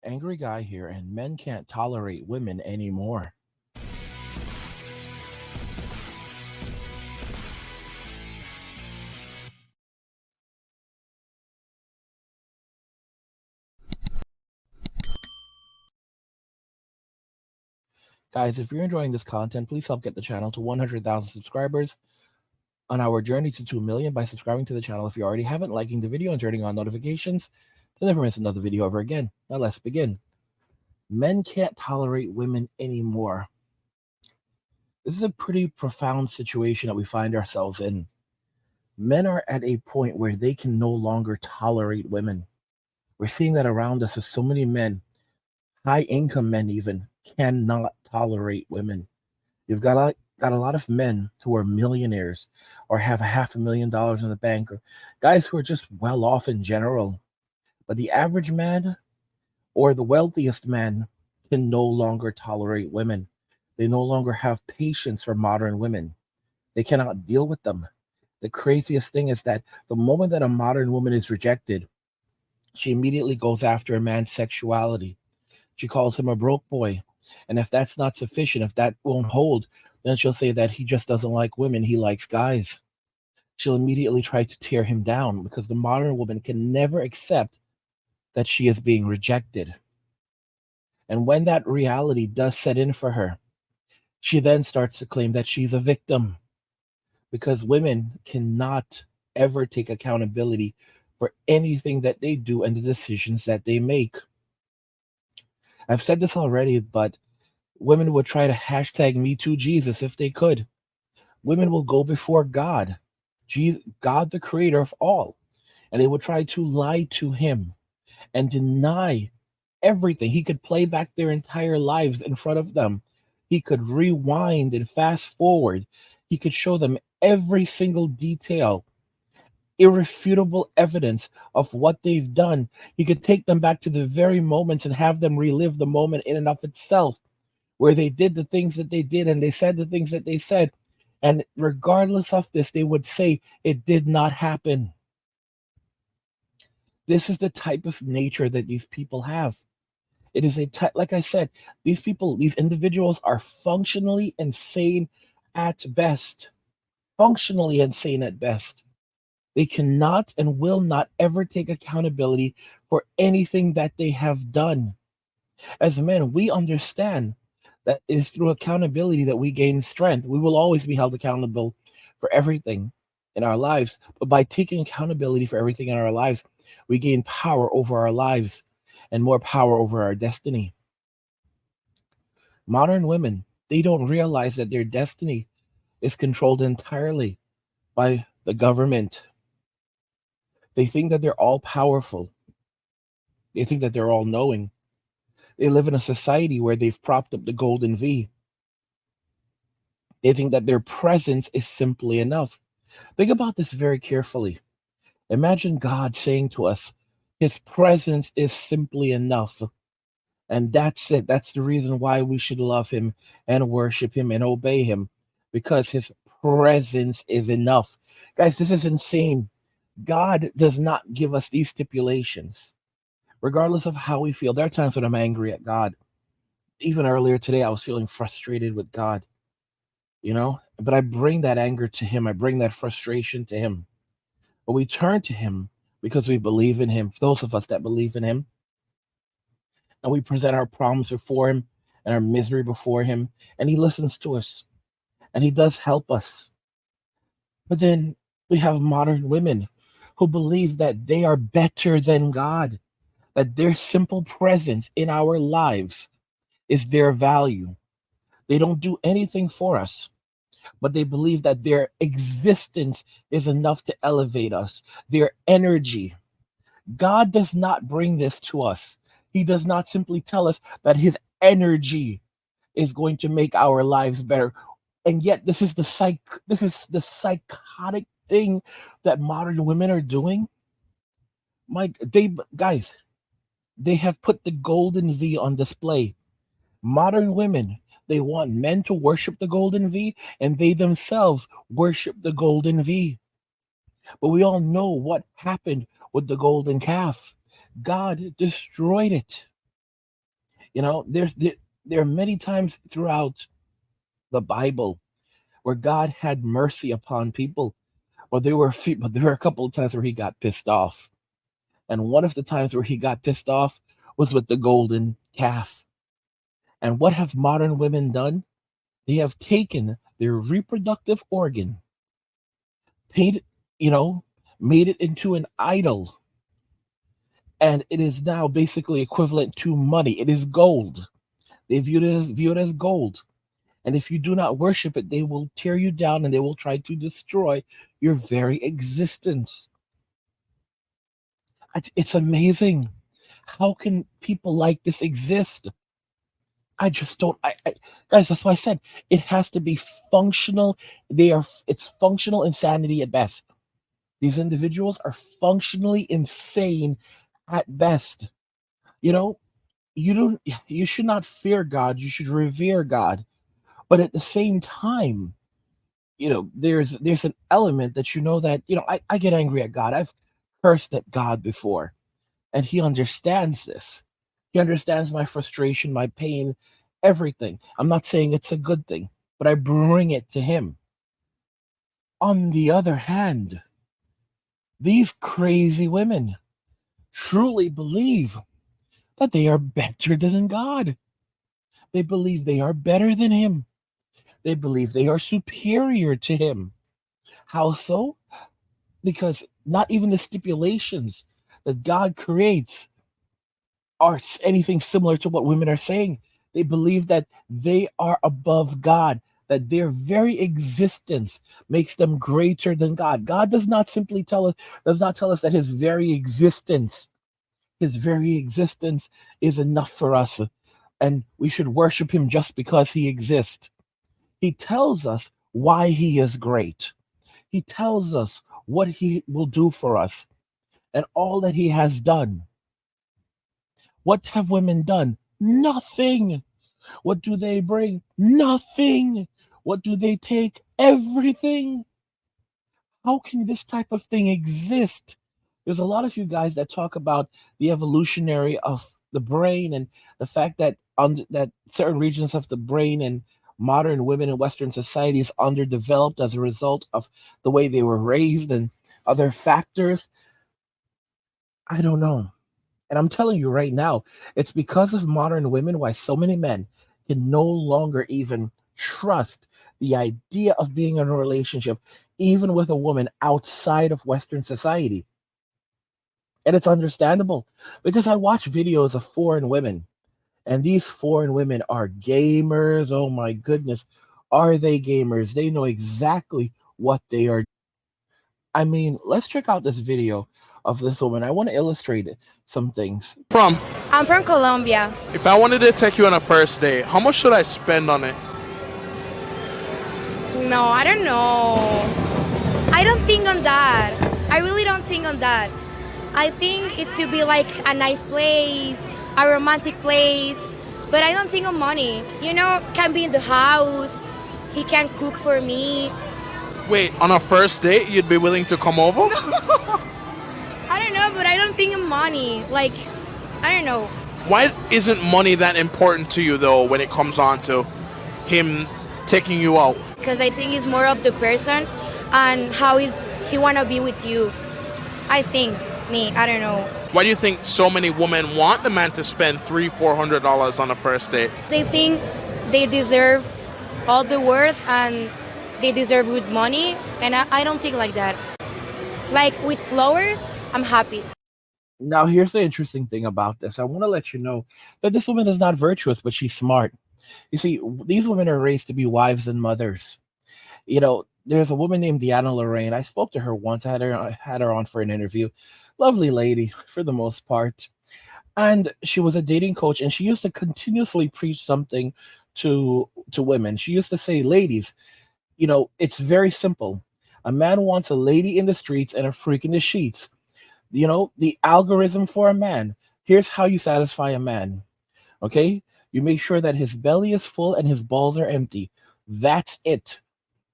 Angry guy here, and men can't tolerate women anymore. Guys, if you're enjoying this content, please help get the channel to 100,000 subscribers on our journey to 2 million by subscribing to the channel if you already haven't, liking the video, and turning on notifications to never miss another video ever again. Now let's begin. Men can't tolerate women anymore. This is a pretty profound situation that we find ourselves in. Men are at a point where they can no longer tolerate women. We're seeing that around us as so many men, high income men even, cannot tolerate women. You've got a lot of men who are millionaires or have $500,000 in the bank, or guys who are just well off in general. But the average man or the wealthiest man can no longer tolerate women. They no longer have patience for modern women. They cannot deal with them. The craziest thing is that the moment that a modern woman is rejected, she immediately goes after a man's sexuality. She calls him a broke boy. And if that's not sufficient, if that won't hold, then she'll say that he just doesn't like women, he likes guys. She'll immediately try to tear him down because the modern woman can never accept that she is being rejected. And when that reality does set in for her, she then starts to claim that she's a victim because women cannot ever take accountability for anything that they do and the decisions that they make. I've said this already, but women would try to hashtag Me Too Jesus if they could. Women will go before God, God, the creator of all, and they would try to lie to him and deny everything. He could play back their entire lives in front of them. He could rewind and fast forward. He could show them every single detail, irrefutable evidence of what they've done. He could take them back to the very moments and have them relive the moment in and of itself where they did the things that they did and they said the things that they said. And regardless of this, they would say it did not happen. This is the type of nature that these people have. It is like I said, these people, these individuals are functionally insane at best. Functionally insane at best. They cannot and will not ever take accountability for anything that they have done. As men, we understand that it is through accountability that we gain strength. We will always be held accountable for everything in our lives. But by taking accountability for everything in our lives, we gain power over our lives and more power over our destiny. Modern women, they don't realize that their destiny is controlled entirely by the government. They think that they're all powerful. They think that they're all knowing. They live in a society where they've propped up the golden V. They think that their presence is simply enough. Think about this very carefully. Imagine God saying to us, his presence is simply enough. And that's it. That's the reason why we should love him and worship him and obey him, because his presence is enough. Guys, this is insane. God does not give us these stipulations. Regardless of how we feel, there are times when I'm angry at God. Even earlier today, I was feeling frustrated with God, but I bring that anger to him. I bring that frustration to him. But we turn to him because we believe in him, those of us that believe in him, and we present our problems before him and our misery before him, and he listens to us and he does help us. But then we have modern women who believe that they are better than God, that their simple presence in our lives is their value. They don't do anything for us, but they believe that their existence is enough to elevate us, their energy. God does not bring this to us. He does not simply tell us that his energy is going to make our lives better. And yet this is the psychotic thing that modern women are doing. Guys, they have put the golden V on display. Modern women, they want men to worship the golden V, and they themselves worship the golden V. But we all know what happened with the golden calf. God destroyed it. There are many times throughout the Bible where God had mercy upon people, but there were a couple of times where he got pissed off. And one of the times where he got pissed off was with the golden calf. And what have modern women done? They have taken their reproductive organ, painted, you know, made it into an idol, and it is now basically equivalent to money. It is gold. They view it as gold. And if you do not worship it, they will tear you down and they will try to destroy your very existence. It's amazing. How can people like this exist? I just don't. Guys, that's why I said it has to be functional. It's functional insanity at best. These individuals are functionally insane at best. You know, you should not fear God, you should revere God. But at the same time, there's an element that that, I get angry at God. I've cursed at God before, and he understands this. He understands my frustration, my pain, everything. I'm not saying it's a good thing, but I bring it to him. On the other hand, these crazy women truly believe that they are better than God. They believe they are better than him. They believe they are superior to him. How so? Because not even the stipulations that God creates are anything similar to what women are saying. They believe that they are above God, that their very existence makes them greater than God. God does not tell us that his very existence is enough for us, and we should worship him just because he exists. He tells us why he is great. He tells us what he will do for us and all that he has done. What have women done? Nothing. What do they bring? Nothing. What do they take? Everything. How can this type of thing exist? There's a lot of you guys that talk about the evolutionary of the brain and the fact that that certain regions of the brain and modern women in Western society is underdeveloped as a result of the way they were raised and other factors. I don't know. And I'm telling you right now, it's because of modern women why so many men can no longer even trust the idea of being in a relationship, even with a woman outside of Western society. And it's understandable because I watch videos of foreign women, and these foreign women are gamers. Oh my goodness. Are they gamers? They know exactly what they are. I mean, let's check out this video of this woman. I want to illustrate some things. From? I'm from Colombia. If I wanted to take you on a first date, how much should I spend on it? No, I don't know. I don't think on that. I really don't think on that. I think it should be like a nice place, a romantic place, but I don't think on money. Can be in the house, he can cook for me. Wait, on a first date, you'd be willing to come over? I don't know, but I don't think on money. Like, I don't know. Why isn't money that important to you, though, when it comes on to him taking you out? Because I think it's more of the person and how is he want to be with you. I think. I don't know. Why do you think so many women want the man to spend $300-400 on a first date? They think they deserve all the worth and they deserve good money, and I don't think like that. Like with flowers, I'm happy. Now, here's the interesting thing about this. I want to let you know that this woman is not virtuous, but she's smart. You see, these women are raised to be wives and mothers. There's a woman named Deanna Lorraine. I spoke to her once. I had her on for an interview. Lovely lady, for the most part. And she was a dating coach, and she used to continuously preach something to women. She used to say, ladies, it's very simple. A man wants a lady in the streets and a freak in the sheets. The algorithm for a man. Here's how you satisfy a man. Okay? You make sure that his belly is full and his balls are empty. That's it.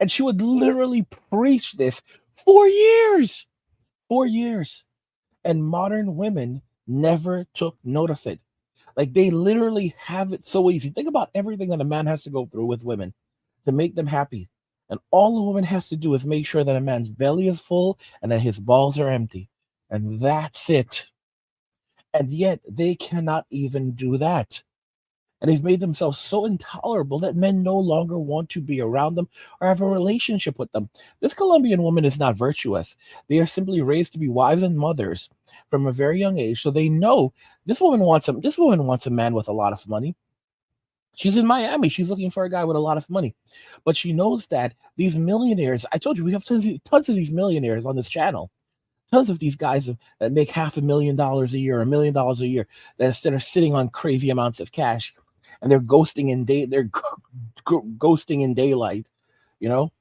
And she would literally preach this for years. 4 years. And modern women never took note of it. Like they literally have it so easy. Think about everything that a man has to go through with women to make them happy. And all a woman has to do is make sure that a man's belly is full and that his balls are empty. And that's it. And yet they cannot even do that. And they've made themselves so intolerable that men no longer want to be around them or have a relationship with them. This Colombian woman is not virtuous. They are simply raised to be wives and mothers from a very young age. So they know this woman wants a man with a lot of money. She's in Miami. She's looking for a guy with a lot of money. But she knows that these millionaires, I told you, we have tons of these millionaires on this channel. Tons of these guys that make $500,000 a year, $1 million a year, that are sitting on crazy amounts of cash, and they're ghosting in daylight. You know,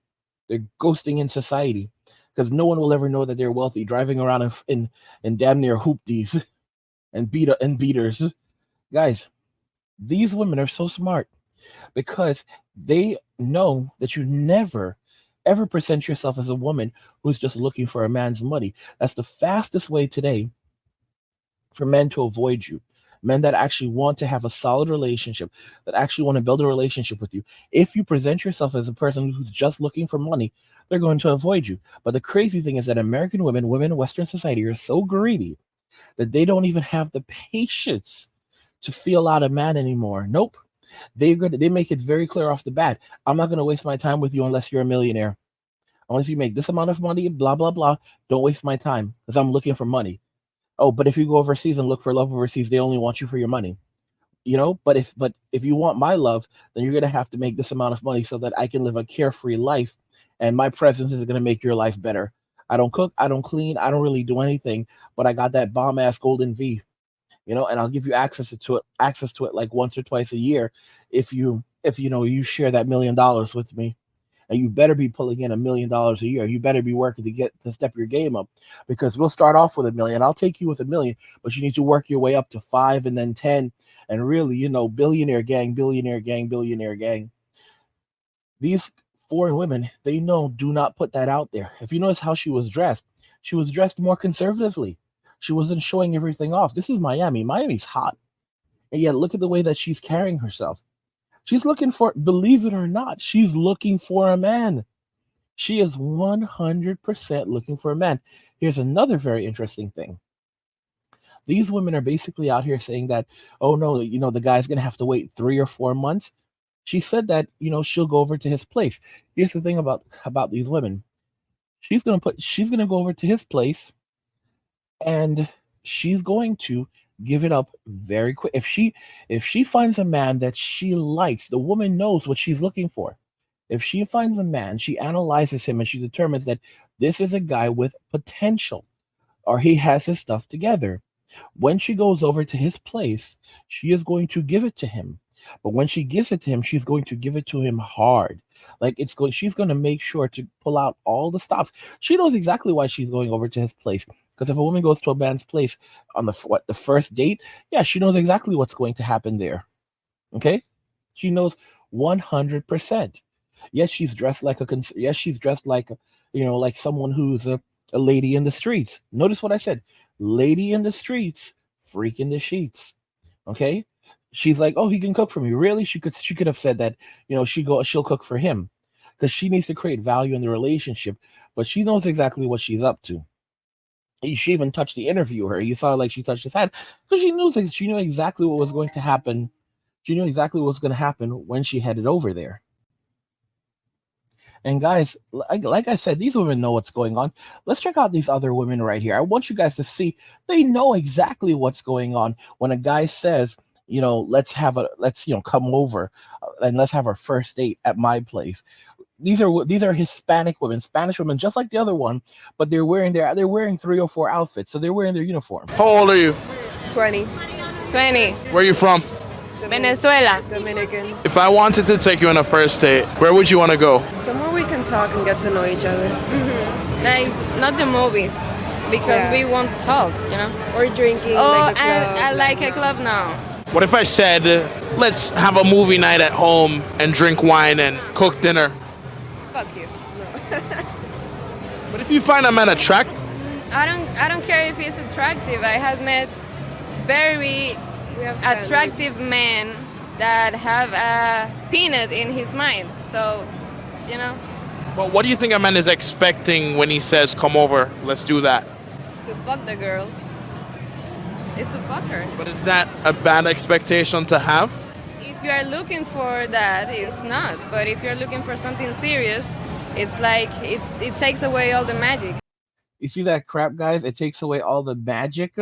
they're ghosting in society because no one will ever know that they're wealthy, driving around in damn near hoopties and beaters. Guys, these women are so smart because they know that you never ever present yourself as a woman who's just looking for a man's money. That's the fastest way today for men to avoid you. Men that actually want to have a solid relationship, that actually want to build a relationship with you. If you present yourself as a person who's just looking for money, they're going to avoid you. But the crazy thing is that American women in Western society are so greedy that they don't even have the patience to feel out a man anymore. Nope. They make it very clear off the bat. I'm not going to waste my time with you unless you're a millionaire. Unless you make this amount of money, blah, blah, blah. Don't waste my time because I'm looking for money. Oh, but if you go overseas and look for love overseas, they only want you for your money. You know, but if you want my love, then you're going to have to make this amount of money so that I can live a carefree life. And my presence is going to make your life better. I don't cook. I don't clean. I don't really do anything. But I got that bomb ass golden V. You know, and I'll give you access to it like once or twice a year if you share that $1 million with me. And you better be pulling in $1 million a year. You better be working to step your game up, because we'll start off with $1 million. I'll take you with $1 million, but you need to work your way up to 5 and then 10 and really, billionaire gang. These foreign women, they know, do not put that out there. If you notice how she was dressed more conservatively. She wasn't showing everything off. This is Miami. Miami's hot. And yet look at the way that she's carrying herself. She's looking for, believe it or not, she's looking for a man. She is 100% looking for a man. Here's another very interesting thing. These women are basically out here saying that, oh no, the guy's going to have to wait 3 or 4 months. She said that, she'll go over to his place. Here's the thing about these women. She's going to go over to his place and she's going to give it up very quick. If she finds a man that she likes, the woman knows what she's looking for. If she finds a man, she analyzes him and she determines that this is a guy with potential, or he has his stuff together. When she goes over to his place, she is going to give it to him. But when she gives it to him, she's going to give it to him hard. She's going to make sure to pull out all the stops. She knows exactly why she's going over to his place. Because if a woman goes to a man's place on the first date, yeah, she knows exactly what's going to happen there. Okay? She knows 100%. Yes, she's dressed like like someone who's a lady in the streets. Notice what I said. Lady in the streets, freak in the sheets. Okay? She's like, oh, he can cook for me. Really? She could have said that, she'll cook for him. Because she needs to create value in the relationship. But she knows exactly what she's up to. She even touched the interviewer. You saw she touched his hand because she knew exactly what was going to happen. She knew exactly what was going to happen when she headed over there. And guys, like I said, these women know what's going on. Let's check out these other women right here. I want you guys to see they know exactly what's going on when a guy says, let's come over and let's have our first date at my place. These are Hispanic women, Spanish women, just like the other one, but they're wearing 3 or 4 outfits, so they're wearing their uniform. How old are you? 20. Where are you from? Venezuela. Dominican. If I wanted to take you on a first date, where would you want to go? Somewhere we can talk and get to know each other. Mm-hmm. Like, not the movies, because we won't talk, Or drinking. Oh, like a club. I like a club now. What if I said, let's have a movie night at home and drink wine and cook dinner? Fuck you. But if you find a man attractive, I don't care if he's attractive. I have met very We have attractive men that have a peanut in his mind. So, you know, Well, what do you think a man is expecting when he says, "Come over, let's do that"? to fuck the girl is to fuck her. But is that a bad expectation to have? If you are looking for that, it's not. But if you're looking for something serious, it's like it takes away all the magic. You see that crap, guys? It takes away all the magic.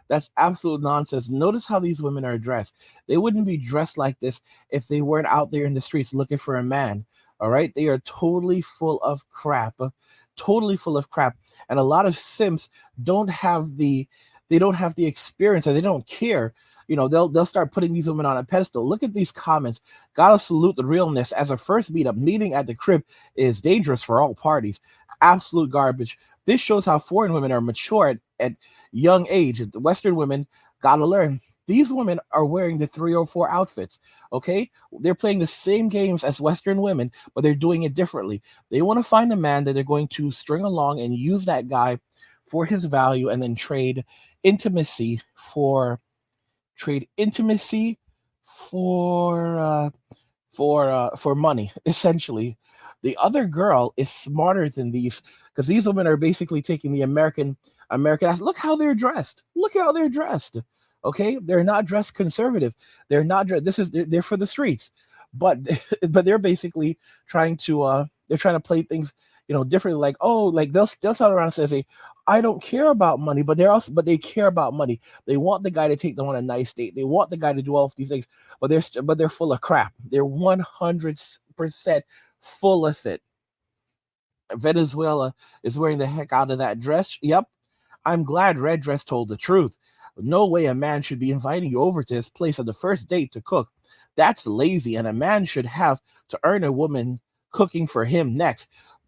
That's absolute nonsense. Notice how these women are dressed. They wouldn't be dressed like this if they weren't out there in the streets looking for a man. All right? They are totally full of crap. Totally full of crap. And a lot of simps don't have the experience, and they don't care. You know, they'll start putting these women on a pedestal. Look at these comments. Gotta salute the realness. As a first meeting at the crib is dangerous for all parties. Absolute garbage. This shows how foreign women are mature at young age. The Western women gotta learn. These women are wearing the 304 outfits. Okay, they're playing the same games as Western women, but they're doing it differently. They want to find a man that they're going to string along and use that guy for his value, and then trade intimacy for money. Essentially, the other girl is smarter than these, because these women are basically taking the American. Look how they're dressed. Look how they're dressed. Okay, they're not dressed conservative. They're not dressed. They're for the streets, but but they're basically trying to play things, you know, differently. Like, oh, like they'll turn around and say, I don't care about money, but they care about money. They want the guy to take them on a nice date. They want the guy to do all of these things, but they're full of crap. They're 100% full of it. Venezuela is wearing the heck out of that dress. Yep, I'm glad Red Dress told the truth. No way a man should be inviting you over to his place on the first date to cook. That's lazy, and a man should have to earn a woman cooking for him next.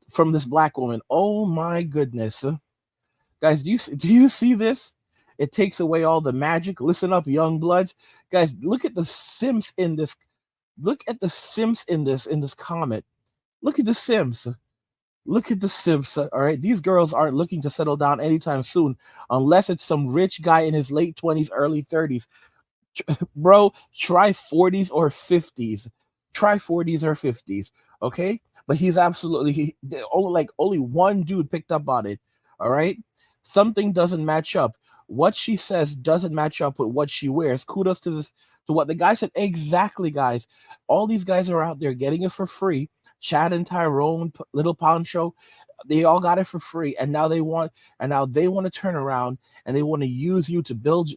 From this black woman. Oh my goodness. Guys, do you see this? It takes away all the magic. Listen up, young bloods. Guys, look at the Sims in this. Look at the Sims in this comment. Look at the Sims. Look at the Sims. All right, these girls aren't looking to settle down anytime soon, unless it's some rich guy in his late 20s, early 30s. Bro, try 40s or 50s. Try 40s or 50s. Okay, but he's absolutely only one dude picked up on it. All right, something doesn't match up. What she says doesn't match up with what she wears. Kudos to this, to what the guy said. Exactly, guys. All these guys are out there getting it for free. Chad and Tyrone, Little Poncho, they all got it for free, and now they want to turn around and they want to use you to build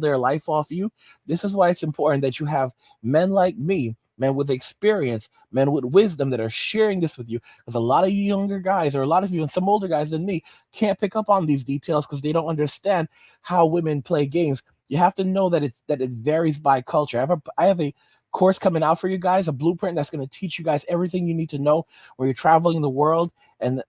their life off you. This is why it's important that you have men like me, men with experience, men with wisdom that are sharing this with you. Because a lot of you younger guys, or a lot of you and some older guys than me, can't pick up on these details because they don't understand how women play games. You have to know that it varies by culture. I have a course coming out for you guys, a blueprint that's going to teach you guys everything you need to know when you're traveling the world and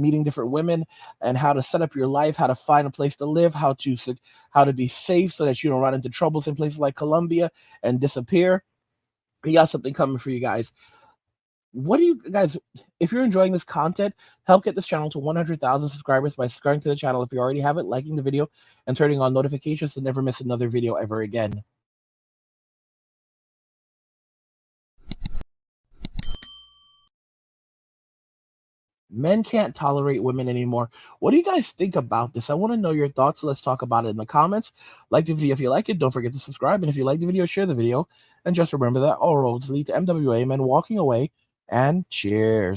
meeting different women, and how to set up your life, how to find a place to live, how to be safe so that you don't run into troubles in places like Colombia and disappear. We got something coming for you guys. What do you guys, if you're enjoying this content, help get this channel to 100,000 subscribers by subscribing to the channel if you already have it, liking the video, and turning on notifications to never miss another video ever again. Men can't tolerate women anymore. What do you guys think about this? I want to know your thoughts. Let's talk about it in the comments. Like the video if you like it. Don't forget to subscribe. And if you like the video, share the video. And just remember that all roads lead to MWA, men walking away. And cheers.